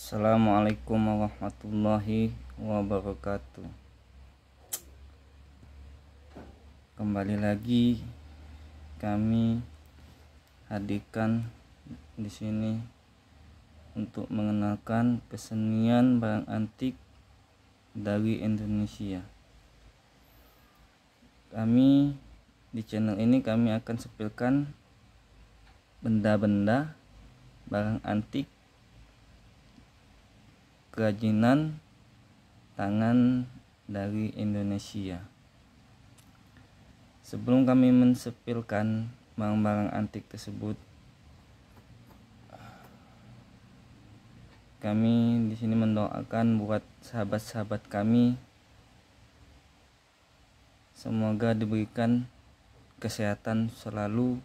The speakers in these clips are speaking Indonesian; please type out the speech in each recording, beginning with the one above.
Assalamualaikum warahmatullahi wabarakatuh. Kembali lagi kami hadirkan di sini untuk mengenalkan kesenian barang antik dari Indonesia. Kami di channel ini kami akan sepilkan benda-benda barang antik kerajinan tangan dari Indonesia. Sebelum kami mensepilkan barang-barang antik tersebut, kami di sini mendoakan buat sahabat-sahabat kami, semoga diberikan kesehatan selalu,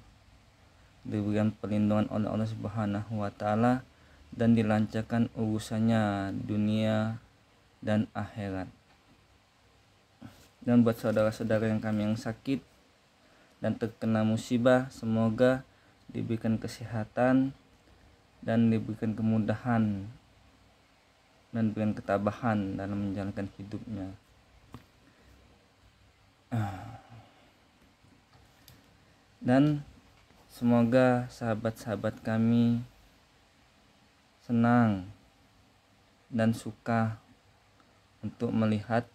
diberikan perlindungan oleh Allah Subhanahu wa taala, dan dilancarkan urusannya dunia dan akhirat. Dan buat saudara-saudara kami yang sakit dan terkena musibah, semoga diberikan kesehatan dan diberikan kemudahan dan diberikan ketabahan dalam menjalankan hidupnya. Dan semoga sahabat-sahabat kami senang dan suka untuk melihat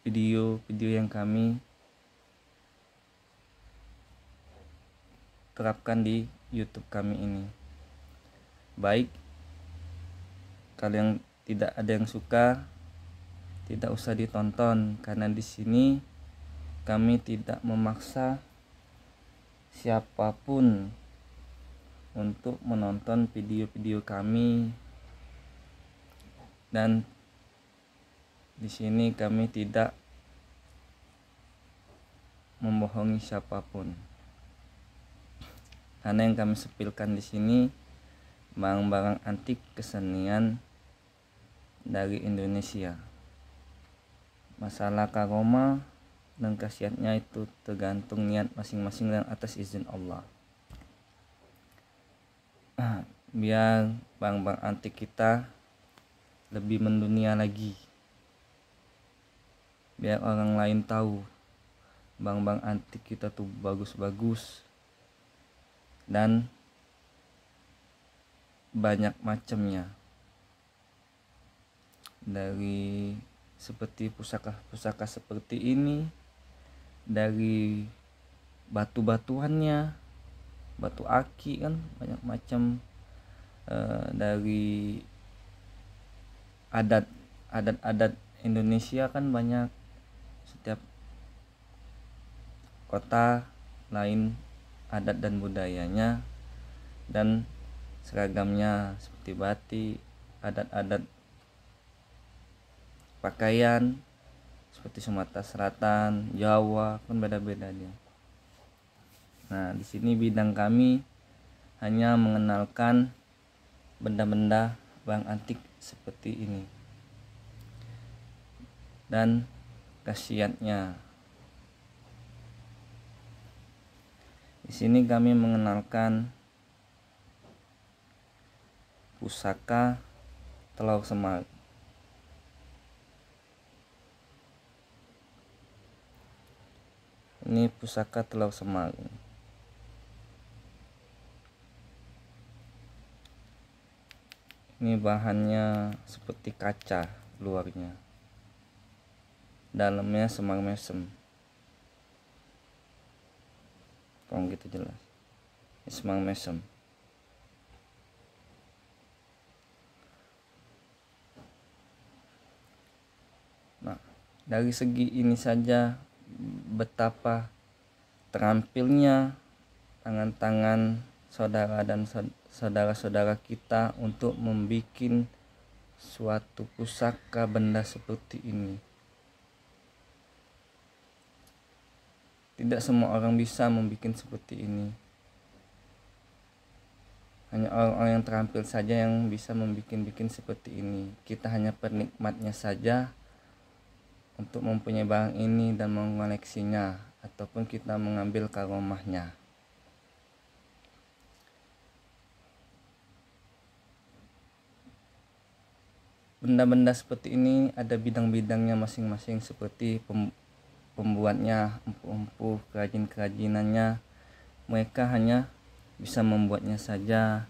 video-video yang kami terapkan di YouTube kami ini. Baik, kalau yang tidak ada yang suka, tidak usah ditonton, karena di sini kami tidak memaksa siapapun untuk menonton video-video kami, dan di sini kami tidak membohongi siapapun. Karena yang kami sepilkan di sini barang-barang antik kesenian dari Indonesia. Masalah karomah dan khasiatnya itu tergantung niat masing-masing dan atas izin Allah. Biar barang-barang antik kita lebih mendunia lagi, biar orang lain tahu barang-barang antik kita tuh bagus-bagus dan banyak macamnya, dari seperti pusaka-pusaka seperti ini, dari batu-batuannya, batu aki kan banyak macam, dari adat Indonesia kan banyak, setiap kota lain adat dan budayanya dan seragamnya, seperti batik, adat-adat pakaian seperti Sumatera Selatan, Jawa kan beda-beda dia. Nah, di sini bidang kami hanya mengenalkan benda-benda barang antik seperti ini dan khasiatnya. Di sini kami mengenalkan pusaka Telur Semar. Ini pusaka Telur Semar. Ini bahannya seperti kaca luarnya, dalamnya semar mesem. Kalau gitu jelas, ini semar mesem. Nah, dari segi ini saja betapa terampilnya tangan-tangan saudara dan saudara-saudara kita untuk membuat suatu pusaka benda seperti ini. Tidak semua orang bisa membuat seperti ini. Hanya orang-orang yang terampil saja yang bisa membuat seperti ini. Kita hanya penikmatnya saja untuk mempunyai barang ini dan mengoleksinya, ataupun kita mengambil karomahnya. benda-benda seperti ini ada bidang-bidangnya masing-masing, seperti pembuatnya, empu-empu, kerajin-kerajinannya. Mereka hanya bisa membuatnya saja,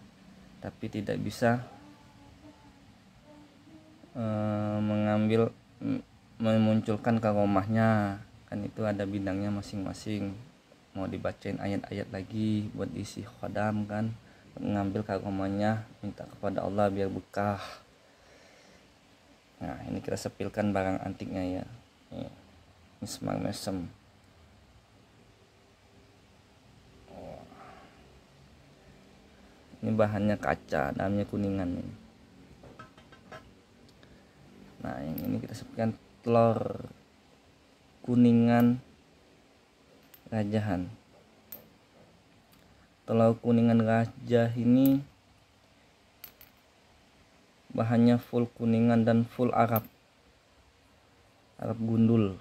tapi tidak bisa memunculkan karomahnya. Kan itu ada bidangnya masing-masing. Mau dibacain ayat-ayat lagi buat isi khodam kan, mengambil karomahnya, minta kepada Allah biar berkah. Nah, ini kita sepilkan barang antiknya ya. Ini smart mesem. Ini bahannya kaca, dalamnya kuningan nih. Nah, yang ini kita sepilkan telur kuningan rajahan. Telur kuningan rajah ini bahannya full kuningan dan full Arab gundul.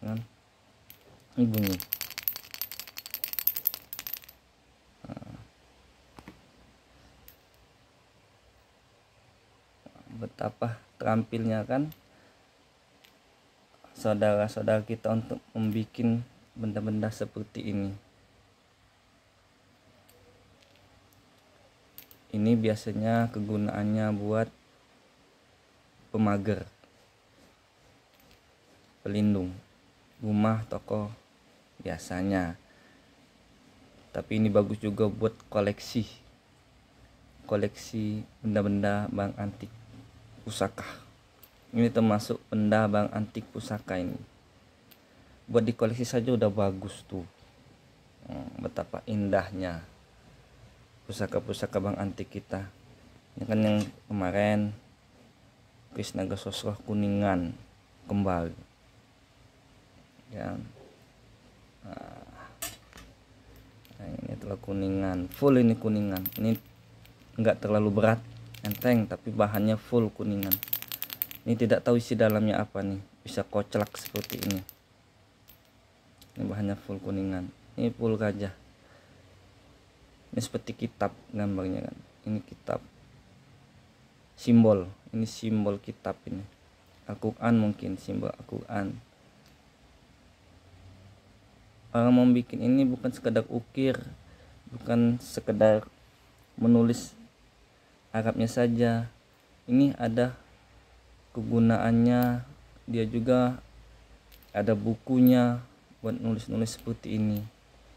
Kan? Ini bunyi. Betapa terampilnya kan saudara-saudara kita untuk membuat benda-benda seperti ini. Ini biasanya kegunaannya buat pemagar, pelindung rumah, toko biasanya. Tapi ini bagus juga buat koleksi benda-benda barang antik pusaka. Ini termasuk benda barang antik pusaka ini. Buat dikoleksi saja udah bagus tuh. Betapa indahnya pusaka-pusaka barang antik kita. Ini kan yang kemarin Kris Naga Sosro kuningan kembali. Ya. Nah, ini telah kuningan, full ini kuningan. Ini enggak terlalu berat, enteng, tapi bahannya full kuningan. Ini tidak tahu isi dalamnya apa nih, bisa koclak seperti ini. Ini bahannya full kuningan. Ini full gajah. Ini seperti kitab gambarnya kan. Ini kitab. Simbol, ini simbol kitab ini. Al-Quran mungkin, simbol Al-Quran. Orang mau bikin ini bukan sekedar ukir, bukan sekedar menulis Arabnya saja. Ini ada kegunaannya, dia juga ada bukunya buat nulis-nulis seperti ini.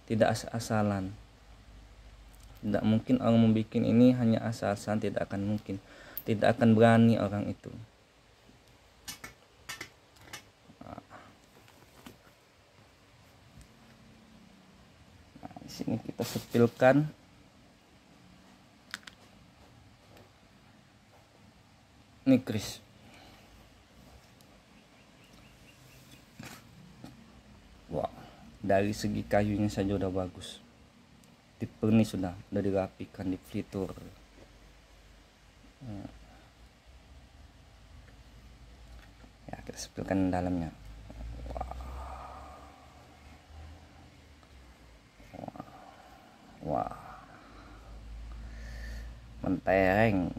Tidak asal-asalan. Tidak mungkin orang membuat ini hanya asal-asalan, tidak akan mungkin. Tidak akan berani orang itu. Nah, di sini kita sepilkan ini Kris. Wah, dari segi kayunya saja udah bagus. Dipernis sudah dirapikan, diflitur. Ya, kita sepilkan dalamnya. Wah, mentereng.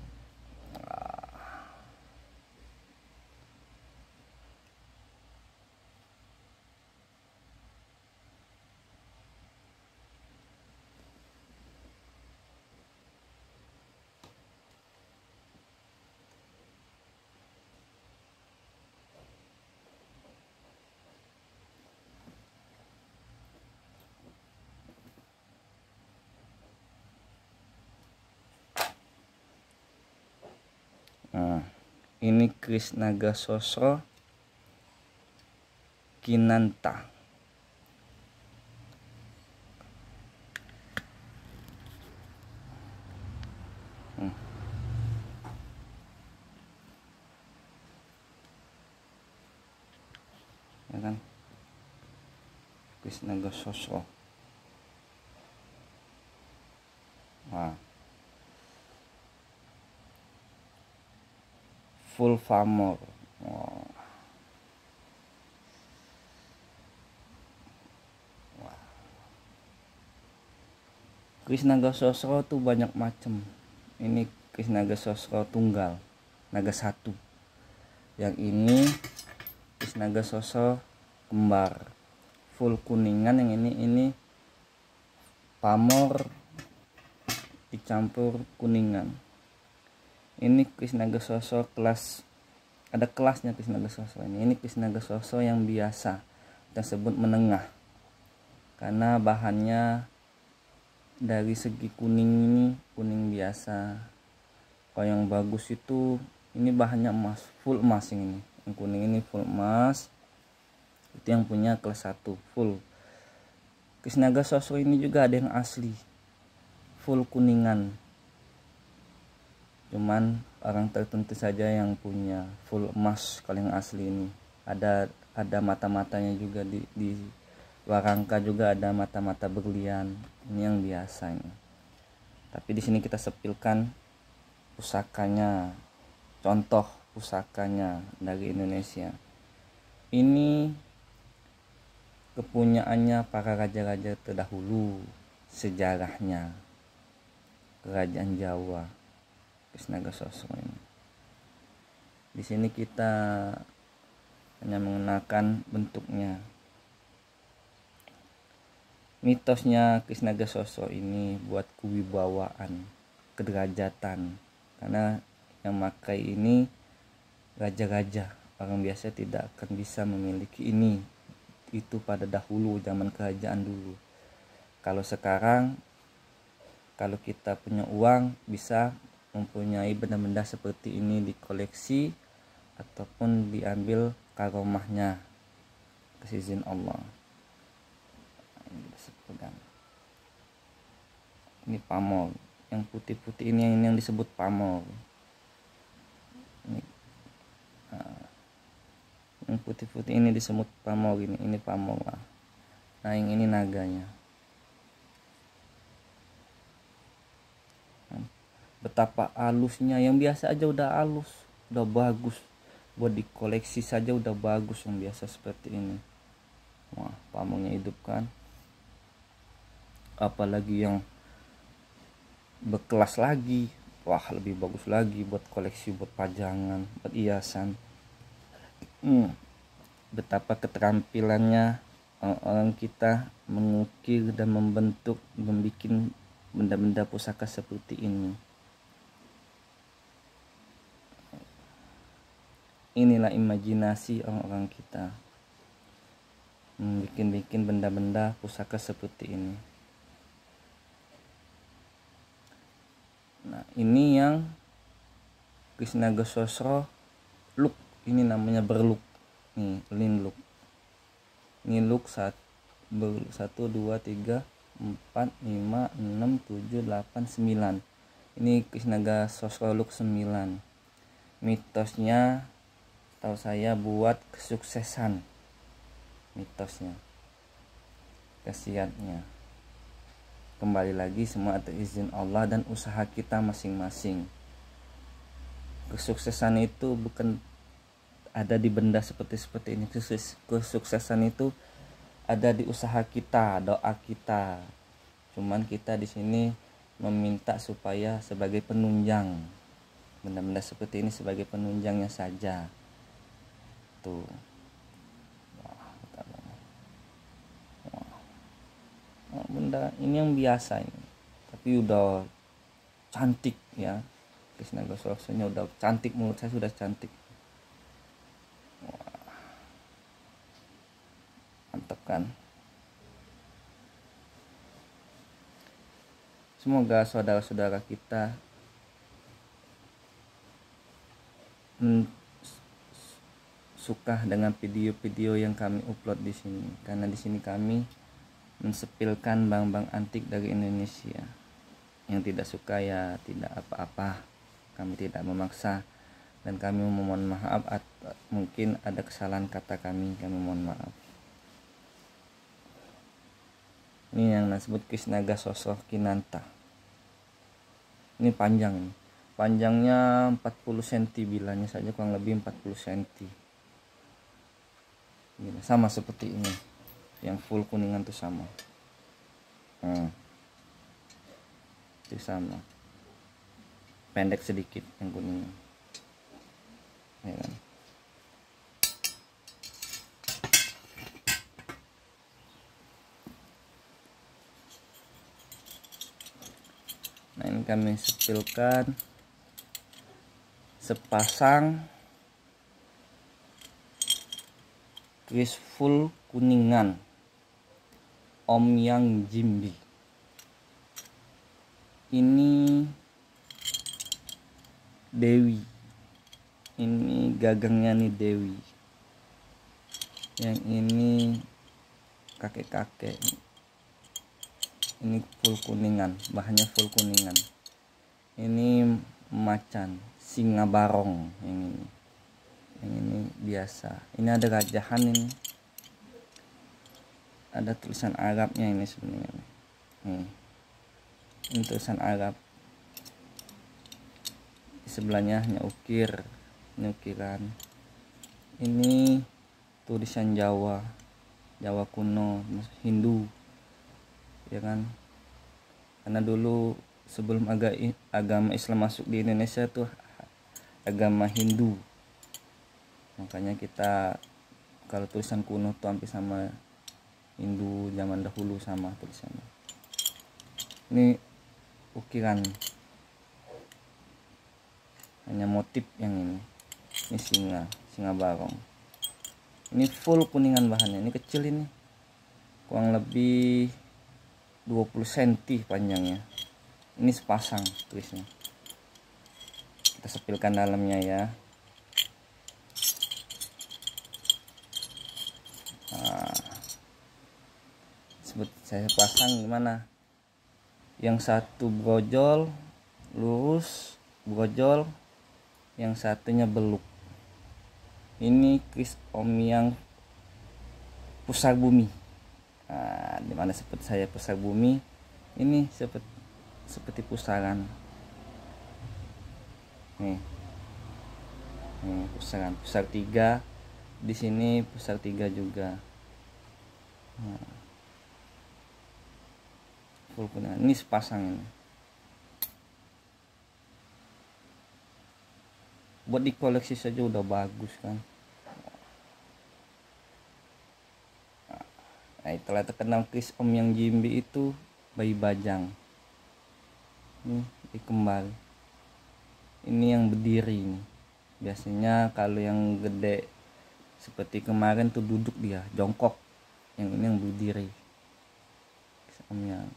Nah, ini Kris Naga Sosro Kinanta. Ya kan, Kris Naga Sosro. Nah, full famor. Keris naga sosro tuh banyak macam. Ini keris naga sosro tunggal, naga satu. Yang ini keris naga sosro kembar, full kuningan. Yang ini pamor dicampur kuningan. Ini keris naga sosro kelas, ada kelasnya keris naga sosro ini. Ini keris naga sosro yang biasa, kita sebut menengah, karena bahannya dari segi kuning ini kuning biasa. Kalau yang bagus itu ini bahannya emas, full emas. Ini yang kuning ini full emas, itu yang punya kelas 1 full. Keris naga sosro ini juga ada yang asli full kuningan, cuman orang tertentu saja yang punya full emas. Kalau yang asli ini ada mata-matanya juga, di warangka juga ada mata-mata berlian. Ini yang biasa ini. Tapi di sini kita sepilkan pusakanya, contoh pusakanya dari Indonesia. Ini kepunyaannya para raja-raja terdahulu, sejarahnya kerajaan Jawa, keris naga sosro ini. Di sini kita hanya mengenalkan bentuknya. Mitosnya keris naga sosro ini buat kewibawaan, kederajatan, karena yang makai ini raja-raja. Orang biasa tidak akan bisa memiliki ini, itu pada dahulu, zaman kerajaan dulu. Kalau sekarang, kalau kita punya uang, bisa mempunyai benda-benda seperti ini di koleksi ataupun diambil karomahnya kasih izin Allah. Ini pamor, yang putih-putih ini yang disebut pamor. Yang putih-putih ini disebut pamor. Ini pamor lah. Nah yang ini naganya. Betapa halusnya, yang biasa aja udah halus, udah bagus, buat dikoleksi saja udah bagus. Yang biasa seperti ini, wah pamornya hidup kan. Apalagi yang berkelas lagi, wah lebih bagus lagi buat koleksi, buat pajangan, buat hiasan. Betapa keterampilannya orang kita mengukir dan membentuk, membuat benda-benda pusaka seperti ini. Inilah imajinasi orang-orang kita membuat benda-benda pusaka seperti ini. Nah ini yang keris naga sosro look, ini namanya berlook. Nih lin look, ini look 1 2 3 4 5 6 7 8 9. Ini keris naga sosro look 9. Mitosnya tahu saya buat kesuksesan, mitosnya, khasiatnya. Kembali lagi, semua atas izin Allah dan usaha kita masing-masing. Kesuksesan itu bukan ada di benda seperti ini. Kesuksesan itu ada di usaha kita, doa kita. Cuman kita di sini meminta supaya sebagai penunjang, benda-benda seperti ini sebagai penunjangnya saja. Tuh. Benda ini yang biasa ini, tapi udah cantik ya. Keris naga sosronya udah cantik, menurut saya sudah cantik. Wah, mantap kan. Semoga saudara-saudara kita suka dengan video-video yang kami upload di sini, karena di sini kami mensepilkan barang-barang antik dari Indonesia. Yang tidak suka ya tidak apa-apa, kami tidak memaksa, dan kami memohon maaf mungkin ada kesalahan kata kami mohon maaf. Ini yang disebut keris naga sosro Kinanta. Ini panjang nih. Panjangnya 40 cm, bilanya saja kurang lebih 40 cm. Sama seperti ini, yang full kuningan tuh sama. itu sama, pendek sedikit yang kuning ya kan. Nah ini kami sepilkan sepasang kuis full kuningan Omyang Jimby. Ini Dewi, ini gagangnya nih Dewi, yang ini kakek-kakek. Ini full kuningan, bahannya full kuningan. Ini macan singa barong, yang ini biasa. Ini ada gajahan, ini ada tulisan Arabnya ini sebenarnya nih. Ini tulisan Arab, di sebelahnya hanya ukir, ini ukiran. Ini tulisan Jawa kuno, Hindu ya kan, karena dulu sebelum agama Islam masuk di Indonesia tuh agama Hindu, makanya kita kalau tulisan kuno tuh hampir sama Hindu zaman dahulu sama tulisannya. Ini ukiran, hanya motif yang ini singa barong. Ini full kuningan bahannya, ini kecil, ini kurang lebih 20 cm panjangnya. Ini sepasang tulisnya. Kita sepilkan dalamnya ya. Nah, sebut saya pasang gimana? Yang satu brojol lurus, brojol, yang satunya beluk. Ini kuis Omyang pusar bumi. Nah, dimana seperti saya pusar bumi, ini seperti pusaran. Nih pusaran, pusar 3 di sini, pusar 3 juga. Nah, full kuningan. Ini sepasang ini. Buat dikoleksi saja udah bagus kan. Nah, itulah terkenal kuis Omyang Jimby itu bayi bajang. Ini dikembal. Ini yang berdiri nih. Biasanya kalau yang gede seperti kemarin tuh duduk dia, jongkok. Yang ini yang berdiri. Kuis Omyang.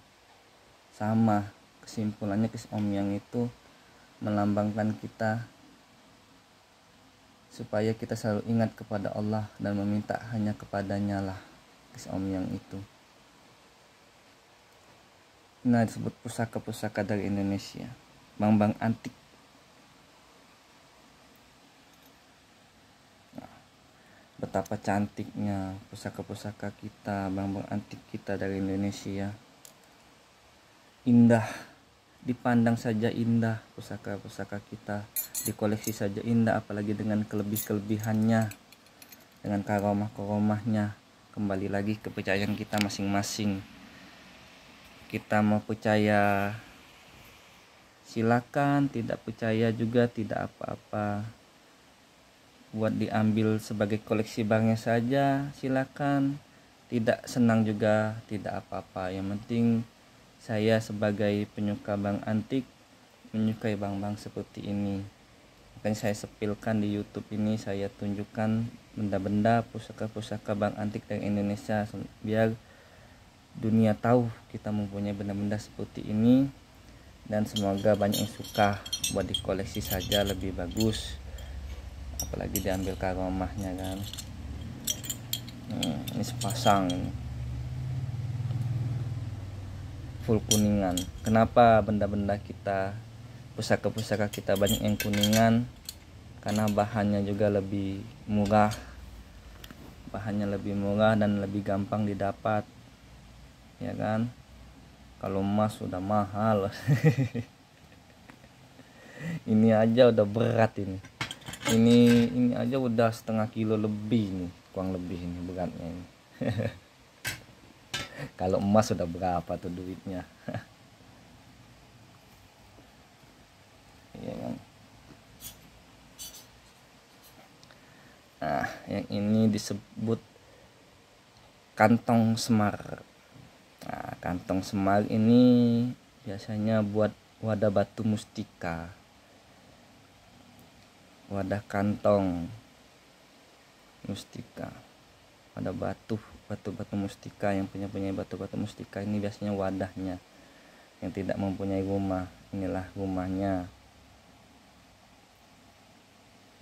Sama, kesimpulannya kuis Omyang itu melambangkan kita supaya kita selalu ingat kepada Allah dan meminta hanya kepadanya lah. Kuis Omyang itu nah disebut pusaka-pusaka dari Indonesia, bank-bank antik. Nah, betapa cantiknya pusaka-pusaka kita, bank-bank antik kita dari Indonesia. Indah, dipandang saja indah pusaka-pusaka kita, dikoleksi saja indah, apalagi dengan kelebihannya, dengan karomah-karomahnya. Kembali lagi kepercayaan kita masing-masing. Kita mau percaya silakan, tidak percaya juga tidak apa-apa. Buat diambil sebagai koleksi barangnya saja silakan, tidak senang juga tidak apa-apa. Yang penting saya sebagai penyuka bank antik menyukai bank-bank seperti ini. Makanya saya sepilkan di YouTube ini, saya tunjukkan benda-benda pusaka-pusaka bank antik dari Indonesia biar dunia tahu kita mempunyai benda-benda seperti ini, dan semoga banyak yang suka. Buat dikoleksi saja lebih bagus, apalagi diambil karomahnya kan. Ini sepasang ini. Full kuningan. Kenapa benda-benda kita, pusaka-pusaka kita banyak yang kuningan? Karena bahannya juga lebih murah, dan lebih gampang didapat ya kan. Kalau emas sudah mahal. Ini aja udah berat ini aja udah setengah kilo lebih nih, kurang lebih ini beratnya ini. Kalau emas sudah berapa tuh duitnya. disebut kantong semar. Nah, kantong semar ini biasanya buat wadah batu mustika, wadah kantong mustika, wadah batu mustika. Yang punya batu mustika ini biasanya wadahnya. Yang tidak mempunyai rumah, inilah rumahnya.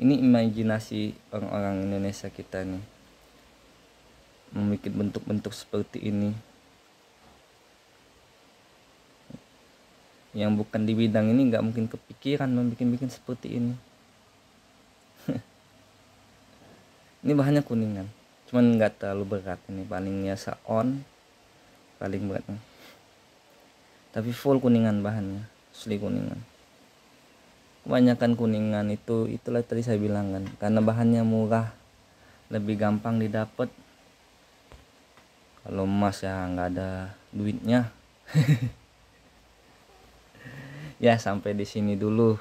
Ini imajinasi orang-orang Indonesia kita nih, membuat bentuk-bentuk seperti ini. Yang bukan di bidang ini nggak mungkin kepikiran membuat seperti ini. Ini bahannya kuningan, cuman nggak terlalu berat. Ini palingnya saon paling beratnya, tapi full kuningan bahannya, asli kuningan. Kebanyakan kuningan itulah tadi saya bilang kan, karena bahannya murah, lebih gampang didapat. Kalau emas ya nggak ada duitnya. Ya, sampai di sini dulu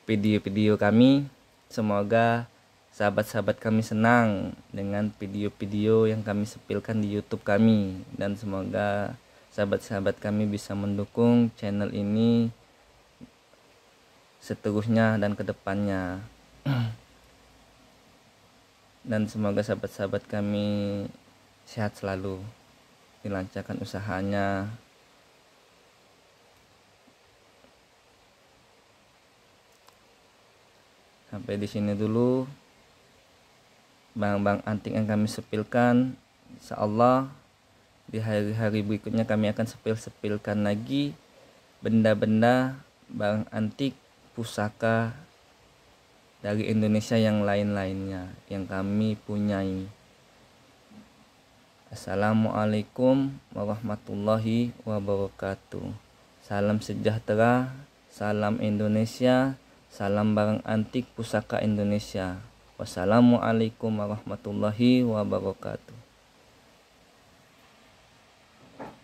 video-video kami. Semoga sahabat-sahabat kami senang dengan video-video yang kami sepilkan di YouTube kami, dan semoga sahabat-sahabat kami bisa mendukung channel ini seterusnya dan kedepannya. Dan semoga sahabat-sahabat kami sehat selalu, dilancarkan usahanya. Sampai di sini dulu barang-barang antik yang kami sepilkan. Insyaallah di hari-hari berikutnya kami akan sepilkan lagi benda-benda barang antik, pusaka dari Indonesia yang lain-lainnya yang kami punyai. Assalamualaikum warahmatullahi wabarakatuh. Salam sejahtera, salam Indonesia, salam barang antik pusaka Indonesia. Wassalamualaikum warahmatullahi wabarakatuh.